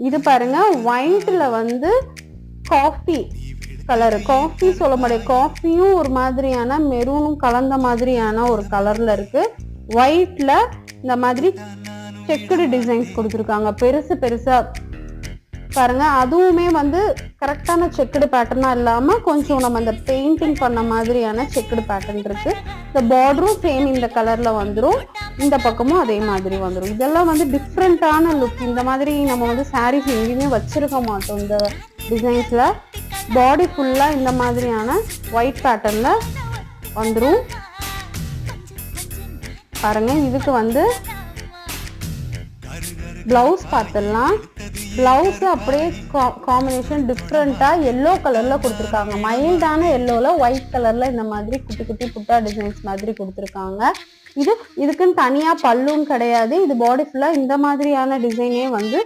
இது பாருங்க ஒயிட்ல வந்து காஃபி கலர், காஃபி சொல்ல முடியாது, காஃபியும் ஒரு மாதிரியான மெரூனும் கலந்த மாதிரியான ஒரு கலர்ல இருக்கு. ஒயிட்ல இந்த மாதிரி செக்குடு டிசைன்ஸ் கொடுத்துருக்காங்க பெருசு பெருசா பாருங்க. அதுவுமே வந்து கரெக்டான செக்குடு பேட்டர்னா இல்லாம கொஞ்சம் நம்ம அந்த பெயிண்டிங் பண்ண மாதிரியான செக்குடு பேட்டர்ன் இருக்கு. இந்த பார்டரும் சேம் இந்த கலர்ல வந்துடும், இந்த பக்கமும் அதே மாதிரி வந்துடும். இதெல்லாம் வந்து டிஃப்ரெண்டான லுக். இந்த மாதிரி நம்ம வந்து சாரீஸ் எங்கேயுமே வச்சிருக்க மாட்டோம். இந்த டிசைன்ஸ்ல பாடி ஃபுல்லா இந்த மாதிரியான ஒயிட் பேட்டர்ன்ல வந்துடும் பாருங்க. இதுக்கு வந்து பிளவுஸ் பார்த்துடலாம். பிளவுஸ் அப்படியே காம்பினேஷன் டிஃப்ரெண்டா எல்லோ கலர்ல கொடுத்துருக்காங்க. மைல்டான எல்லோல ஒயிட் கலர்ல இந்த மாதிரி குட்டி குட்டி புட்டா டிசைன்ஸ் மாதிரி கொடுத்துருக்காங்க. இதுக்குன்னு தனியா பல்லும் கிடையாது. இது பாடி ஃபுல்லா இந்த மாதிரியான டிசைனே வந்து